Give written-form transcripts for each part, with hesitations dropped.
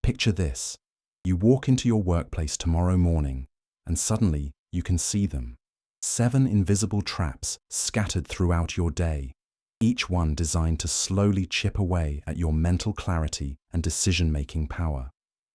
Picture this. You walk into your workplace tomorrow morning, and suddenly you can see them. 7 invisible traps scattered throughout your day, each one designed to slowly chip away at your mental clarity and decision-making power.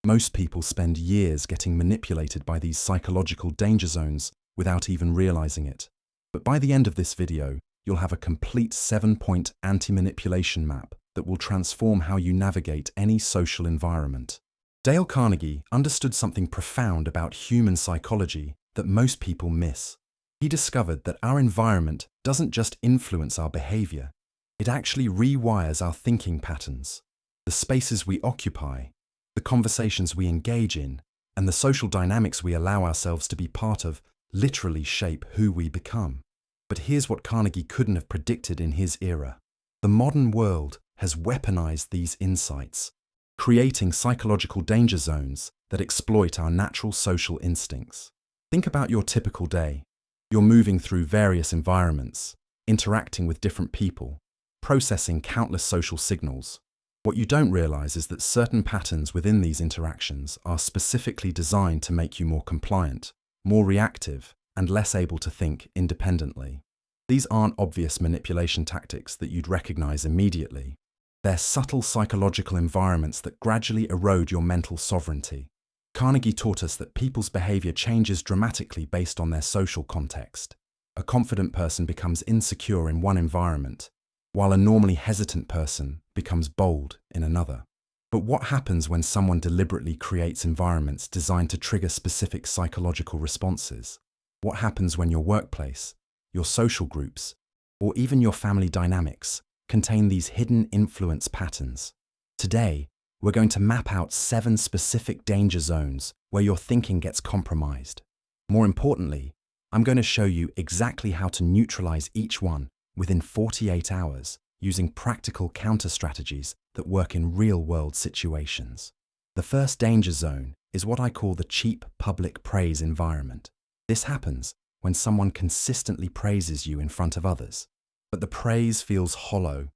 Most people spend years getting manipulated by these psychological danger zones without even realizing it. But by the end of this video, you'll have a complete 7-point anti-manipulation map that will transform how you navigate any social environment. Dale Carnegie understood something profound about human psychology that most people miss. He discovered that our environment doesn't just influence our behavior, it actually rewires our thinking patterns. The spaces we occupy, the conversations we engage in, and the social dynamics we allow ourselves to be part of literally shape who we become. But here's what Carnegie couldn't have predicted in his era. The modern world has weaponized these insights, creating psychological danger zones that exploit our natural social instincts. Think about your typical day. You're moving through various environments, interacting with different people, processing countless social signals. What you don't realize is that certain patterns within these interactions are specifically designed to make you more compliant, more reactive, and less able to think independently. These aren't obvious manipulation tactics that you'd recognize immediately. They're subtle psychological environments that gradually erode your mental sovereignty. Carnegie taught us that people's behavior changes dramatically based on their social context. A confident person becomes insecure in one environment, while a normally hesitant person becomes bold in another. But what happens when someone deliberately creates environments designed to trigger specific psychological responses? What happens when your workplace, your social groups, or even your family dynamics contain these hidden influence patterns? Today, we're going to map out 7 specific danger zones where your thinking gets compromised. More importantly, I'm going to show you exactly how to neutralize each one within 48 hours using practical counter-strategies that work in real-world situations. The first danger zone is what I call the cheap public praise environment. This happens when someone consistently praises you in front of others, but the praise feels hollow,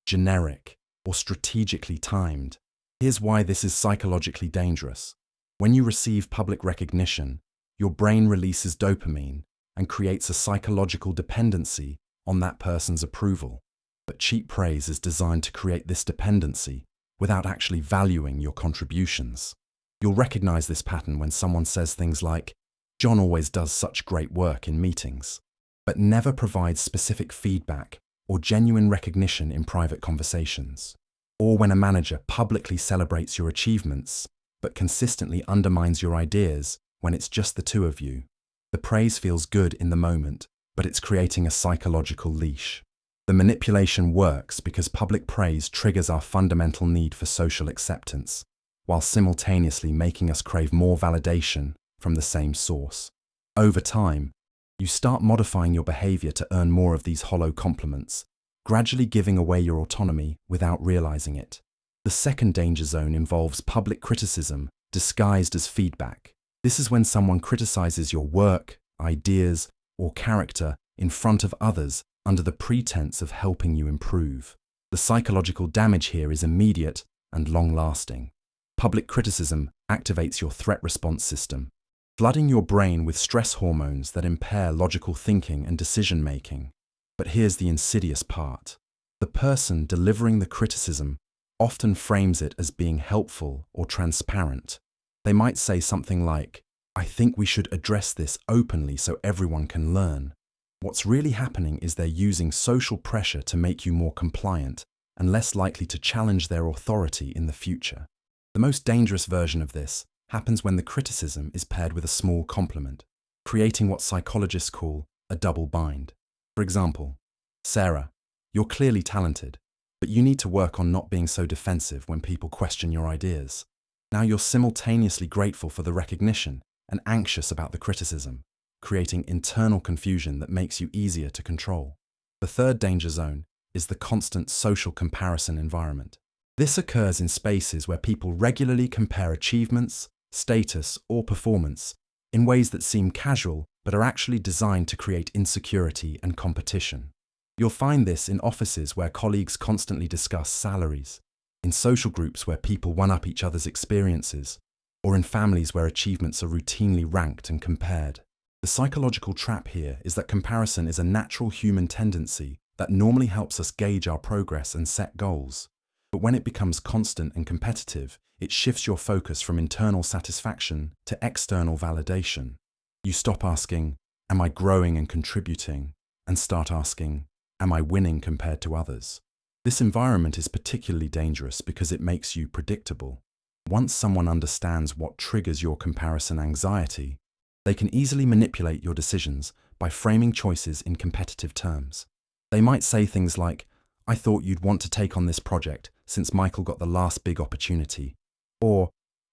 generic, or strategically timed. Here's why this is psychologically dangerous. When you receive public recognition, your brain releases dopamine and creates a psychological dependency on that person's approval. But cheap praise is designed to create this dependency without actually valuing your contributions. You'll recognize this pattern when someone says things like, "John always does such great work in meetings," but never provides specific feedback or genuine recognition in private conversations. Or when a manager publicly celebrates your achievements, but consistently undermines your ideas when it's just the two of you. The praise feels good in the moment, but it's creating a psychological leash. The manipulation works because public praise triggers our fundamental need for social acceptance, while simultaneously making us crave more validation from the same source. Over time, you start modifying your behavior to earn more of these hollow compliments, gradually giving away your autonomy without realizing it. The second danger zone involves public criticism disguised as feedback. This is when someone criticizes your work, ideas, or character in front of others under the pretense of helping you improve. The psychological damage here is immediate and long-lasting. Public criticism activates your threat response system, flooding your brain with stress hormones that impair logical thinking and decision-making. But here's the insidious part. The person delivering the criticism often frames it as being helpful or transparent. They might say something like, "I think we should address this openly so everyone can learn." What's really happening is they're using social pressure to make you more compliant and less likely to challenge their authority in the future. The most dangerous version of this happens when the criticism is paired with a small compliment, creating what psychologists call a double bind. For example, "Sarah, you're clearly talented, but you need to work on not being so defensive when people question your ideas." Now you're simultaneously grateful for the recognition and anxious about the criticism, creating internal confusion that makes you easier to control. The third danger zone is the constant social comparison environment. This occurs in spaces where people regularly compare achievements, status, or performance in ways that seem casual but are actually designed to create insecurity and competition. You'll find this in offices where colleagues constantly discuss salaries, in social groups where people one-up each other's experiences, or in families where achievements are routinely ranked and compared. The psychological trap here is that comparison is a natural human tendency that normally helps us gauge our progress and set goals. But when it becomes constant and competitive, it shifts your focus from internal satisfaction to external validation. You stop asking, "Am I growing and contributing?" and start asking, "Am I winning compared to others?" This environment is particularly dangerous because it makes you predictable. Once someone understands what triggers your comparison anxiety, they can easily manipulate your decisions by framing choices in competitive terms. They might say things like, "I thought you'd want to take on this project since Michael got the last big opportunity," or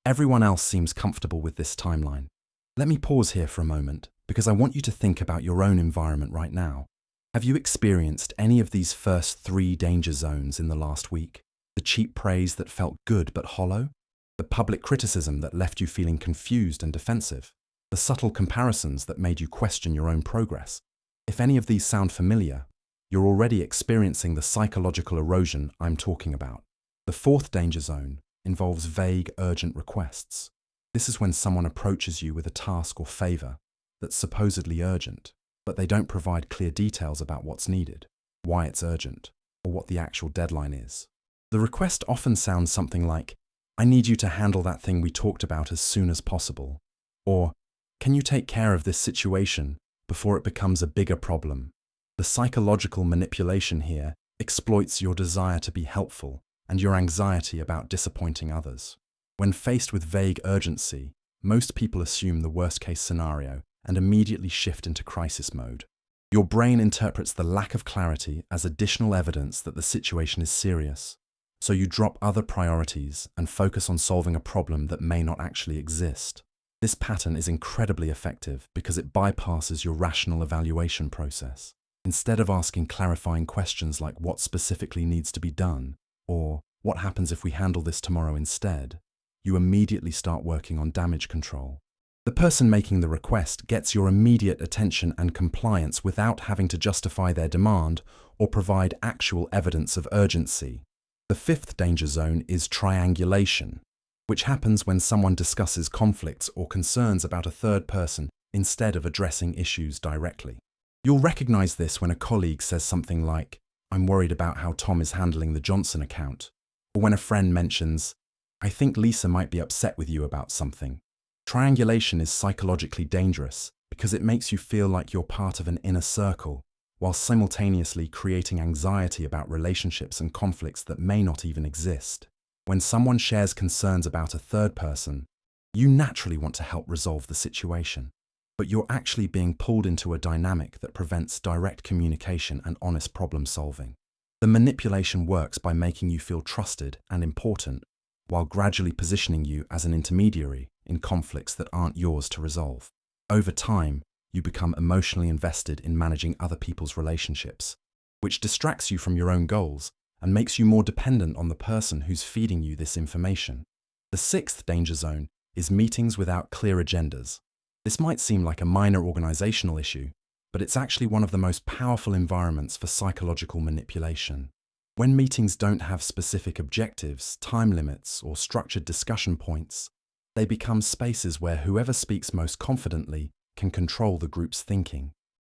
"Everyone else seems comfortable with this timeline." Let me pause here for a moment because I want you to think about your own environment right now. Have you experienced any of these first 3 danger zones in the last week? The cheap praise that felt good but hollow? The public criticism that left you feeling confused and defensive? The subtle comparisons that made you question your own progress? If any of these sound familiar, you're already experiencing the psychological erosion I'm talking about. The 4th danger zone involves vague, urgent requests. This is when someone approaches you with a task or favor that's supposedly urgent, but they don't provide clear details about what's needed, why it's urgent, or what the actual deadline is. The request often sounds something like, "I need you to handle that thing we talked about as soon as possible," or "Can you take care of this situation before it becomes a bigger problem?" The psychological manipulation here exploits your desire to be helpful and your anxiety about disappointing others. When faced with vague urgency, most people assume the worst-case scenario and immediately shift into crisis mode. Your brain interprets the lack of clarity as additional evidence that the situation is serious, so you drop other priorities and focus on solving a problem that may not actually exist. This pattern is incredibly effective because it bypasses your rational evaluation process. Instead of asking clarifying questions like what specifically needs to be done, or what happens if we handle this tomorrow instead, you immediately start working on damage control. The person making the request gets your immediate attention and compliance without having to justify their demand or provide actual evidence of urgency. The 5th danger zone is triangulation, which happens when someone discusses conflicts or concerns about a third person instead of addressing issues directly. You'll recognize this when a colleague says something like, "I'm worried about how Tom is handling the Johnson account," or when a friend mentions, "I think Lisa might be upset with you about something." Triangulation is psychologically dangerous because it makes you feel like you're part of an inner circle, while simultaneously creating anxiety about relationships and conflicts that may not even exist. When someone shares concerns about a third person, you naturally want to help resolve the situation, but you're actually being pulled into a dynamic that prevents direct communication and honest problem solving. The manipulation works by making you feel trusted and important, while gradually positioning you as an intermediary in conflicts that aren't yours to resolve. Over time, you become emotionally invested in managing other people's relationships, which distracts you from your own goals and makes you more dependent on the person who's feeding you this information. The 6th danger zone is meetings without clear agendas. This might seem like a minor organizational issue, but it's actually one of the most powerful environments for psychological manipulation. When meetings don't have specific objectives, time limits, or structured discussion points, they become spaces where whoever speaks most confidently can control the group's thinking.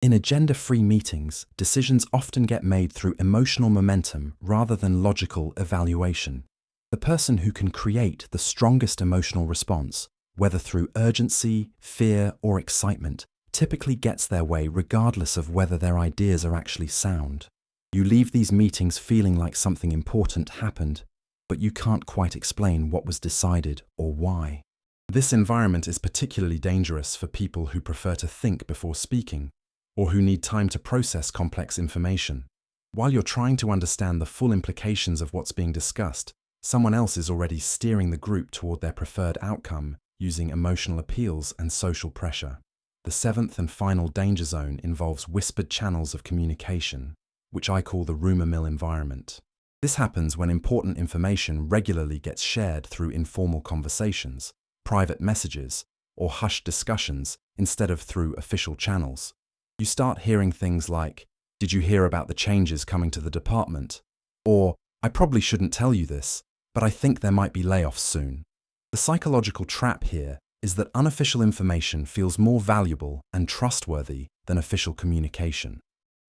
In agenda-free meetings, decisions often get made through emotional momentum rather than logical evaluation. The person who can create the strongest emotional response, whether through urgency, fear, or excitement, typically gets their way regardless of whether their ideas are actually sound. You leave these meetings feeling like something important happened, but you can't quite explain what was decided or why. This environment is particularly dangerous for people who prefer to think before speaking, or who need time to process complex information. While you're trying to understand the full implications of what's being discussed, someone else is already steering the group toward their preferred outcome using emotional appeals and social pressure. The 7th and final danger zone involves whispered channels of communication, which I call the rumor mill environment. This happens when important information regularly gets shared through informal conversations, private messages, or hushed discussions instead of through official channels. You start hearing things like, "Did you hear about the changes coming to the department?" Or, "I probably shouldn't tell you this, but I think there might be layoffs soon. The psychological trap here is that unofficial information feels more valuable and trustworthy than official communication.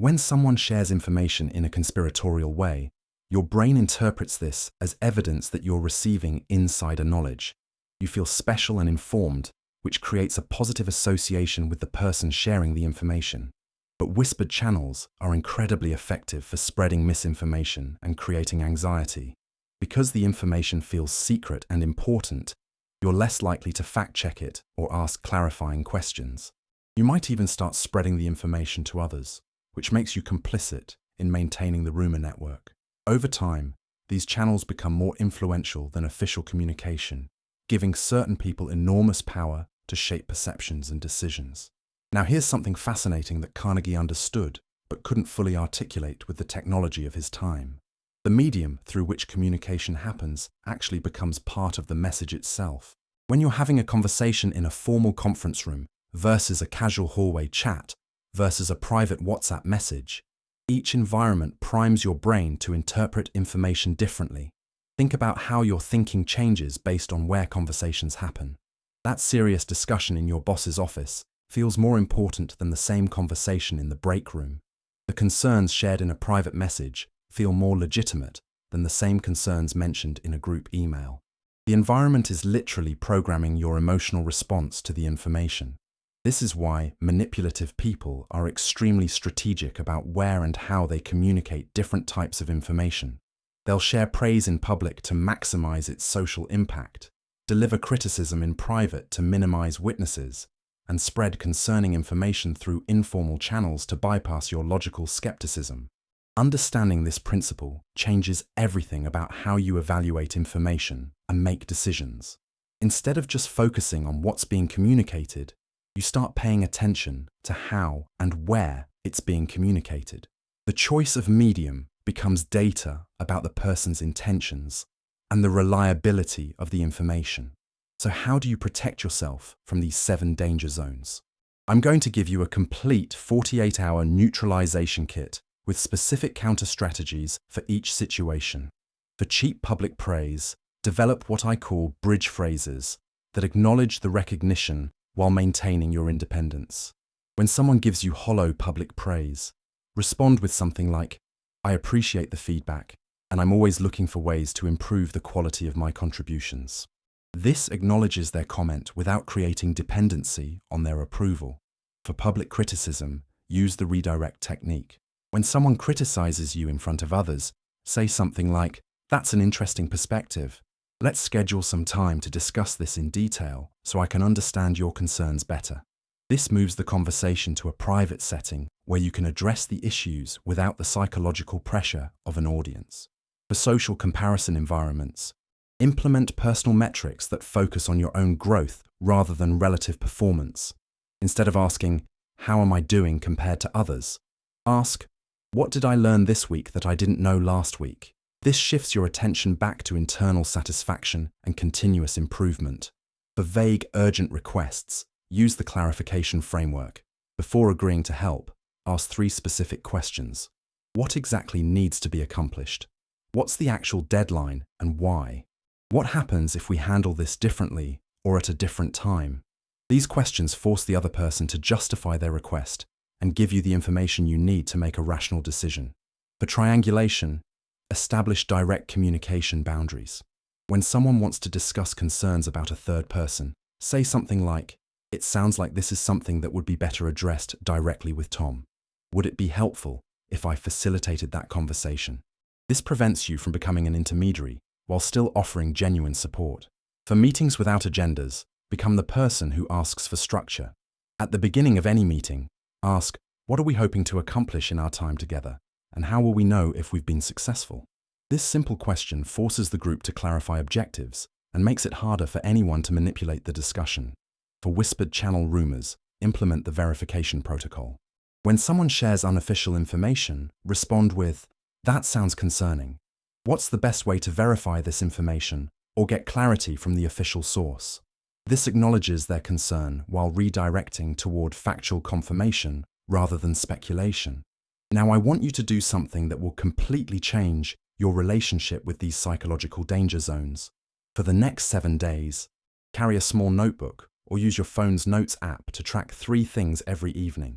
When someone shares information in a conspiratorial way, your brain interprets this as evidence that you're receiving insider knowledge. You feel special and informed, which creates a positive association with the person sharing the information. But whispered channels are incredibly effective for spreading misinformation and creating anxiety. Because the information feels secret and important, you're less likely to fact-check it or ask clarifying questions. You might even start spreading the information to others, which makes you complicit in maintaining the rumor network. Over time, these channels become more influential than official communication, giving certain people enormous power to shape perceptions and decisions. Now here's something fascinating that Carnegie understood, but couldn't fully articulate with the technology of his time. The medium through which communication happens actually becomes part of the message itself. When you're having a conversation in a formal conference room versus a casual hallway chat versus a private WhatsApp message, each environment primes your brain to interpret information differently. Think about how your thinking changes based on where conversations happen. That serious discussion in your boss's office feels more important than the same conversation in the break room. The concerns shared in a private message feel more legitimate than the same concerns mentioned in a group email. The environment is literally programming your emotional response to the information. This is why manipulative people are extremely strategic about where and how they communicate different types of information. They'll share praise in public to maximize its social impact, deliver criticism in private to minimize witnesses, and spread concerning information through informal channels to bypass your logical skepticism. Understanding this principle changes everything about how you evaluate information and make decisions. Instead of just focusing on what's being communicated, you start paying attention to how and where it's being communicated. The choice of medium becomes data about the person's intentions and the reliability of the information. So how do you protect yourself from these 7 danger zones? I'm going to give you a complete 48-hour neutralization kit with specific counter-strategies for each situation. For cheap public praise, develop what I call bridge phrases that acknowledge the recognition while maintaining your independence. When someone gives you hollow public praise, respond with something like, "I appreciate the feedback, and I'm always looking for ways to improve the quality of my contributions." This acknowledges their comment without creating dependency on their approval. For public criticism, use the redirect technique. When someone criticizes you in front of others, say something like, "That's an interesting perspective. Let's schedule some time to discuss this in detail so I can understand your concerns better." This moves the conversation to a private setting where you can address the issues without the psychological pressure of an audience. For social comparison environments, implement personal metrics that focus on your own growth rather than relative performance. Instead of asking, "How am I doing compared to others?" ask, "What did I learn this week that I didn't know last week?" This shifts your attention back to internal satisfaction and continuous improvement. For vague, urgent requests, use the clarification framework. Before agreeing to help, ask 3 specific questions. What exactly needs to be accomplished? What's the actual deadline and why? What happens if we handle this differently or at a different time? These questions force the other person to justify their request and give you the information you need to make a rational decision. For triangulation, establish direct communication boundaries. When someone wants to discuss concerns about a third person, say something like, "It sounds like this is something that would be better addressed directly with Tom. Would it be helpful if I facilitated that conversation?" This prevents you from becoming an intermediary while still offering genuine support. For meetings without agendas, become the person who asks for structure. At the beginning of any meeting, ask, "What are we hoping to accomplish in our time together? And how will we know if we've been successful?" This simple question forces the group to clarify objectives and makes it harder for anyone to manipulate the discussion. For whispered channel rumors, implement the verification protocol. When someone shares unofficial information, respond with, "That sounds concerning. What's the best way to verify this information or get clarity from the official source?" This acknowledges their concern while redirecting toward factual confirmation rather than speculation. Now I want you to do something that will completely change your relationship with these psychological danger zones. For the next 7 days, carry a small notebook or use your phone's notes app to track 3 things every evening.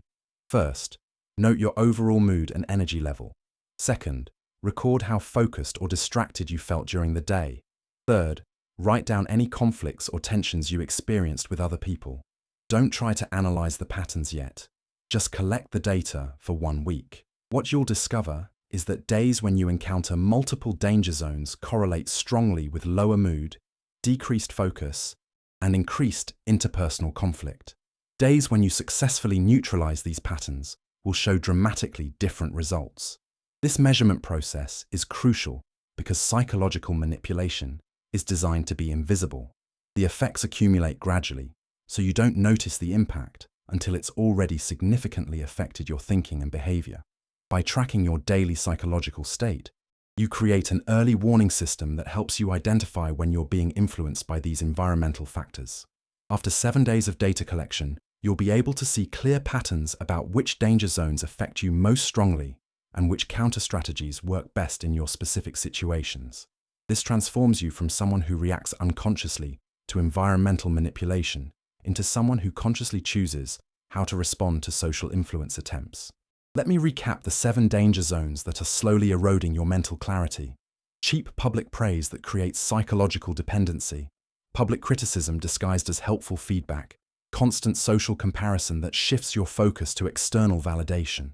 First, note your overall mood and energy level. Second, record how focused or distracted you felt during the day. Third, write down any conflicts or tensions you experienced with other people. Don't try to analyze the patterns yet. Just collect the data for 1 week. What you'll discover is that days when you encounter multiple danger zones correlate strongly with lower mood, decreased focus, and increased interpersonal conflict. Days when you successfully neutralize these patterns will show dramatically different results. This measurement process is crucial because psychological manipulation is designed to be invisible. The effects accumulate gradually, so you don't notice the impact until it's already significantly affected your thinking and behavior. By tracking your daily psychological state, you create an early warning system that helps you identify when you're being influenced by these environmental factors. After 7 days of data collection, you'll be able to see clear patterns about which danger zones affect you most strongly and which counter-strategies work best in your specific situations. This transforms you from someone who reacts unconsciously to environmental manipulation into someone who consciously chooses how to respond to social influence attempts. Let me recap the 7 danger zones that are slowly eroding your mental clarity. Cheap public praise that creates psychological dependency, public criticism disguised as helpful feedback, constant social comparison that shifts your focus to external validation,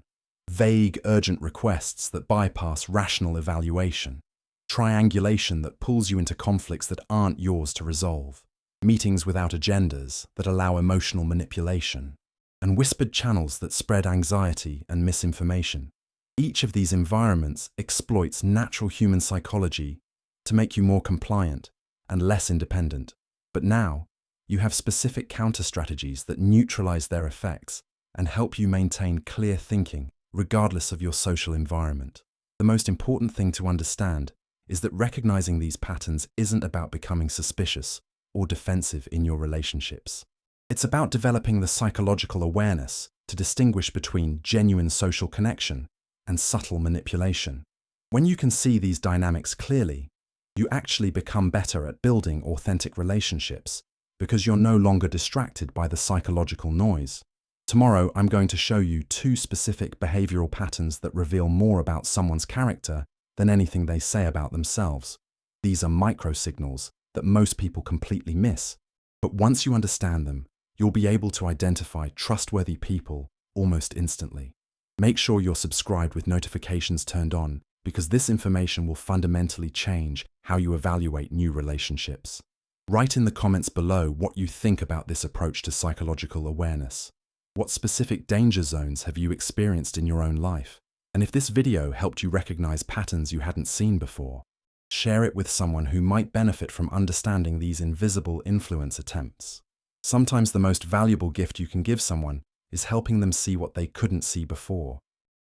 vague, urgent requests that bypass rational evaluation, triangulation that pulls you into conflicts that aren't yours to resolve, meetings without agendas that allow emotional manipulation, and whispered channels that spread anxiety and misinformation. Each of these environments exploits natural human psychology to make you more compliant and less independent. But now, you have specific counter-strategies that neutralize their effects and help you maintain clear thinking regardless of your social environment. The most important thing to understand is that recognizing these patterns isn't about becoming suspicious or defensive in your relationships. It's about developing the psychological awareness to distinguish between genuine social connection and subtle manipulation. When you can see these dynamics clearly, you actually become better at building authentic relationships because you're no longer distracted by the psychological noise. Tomorrow, I'm going to show you 2 specific behavioral patterns that reveal more about someone's character than anything they say about themselves. These are micro-signals that most people completely miss. But once you understand them, you'll be able to identify trustworthy people almost instantly. Make sure you're subscribed with notifications turned on because this information will fundamentally change how you evaluate new relationships. Write in the comments below what you think about this approach to psychological awareness. What specific danger zones have you experienced in your own life? And if this video helped you recognize patterns you hadn't seen before, share it with someone who might benefit from understanding these invisible influence attempts. Sometimes the most valuable gift you can give someone is helping them see what they couldn't see before.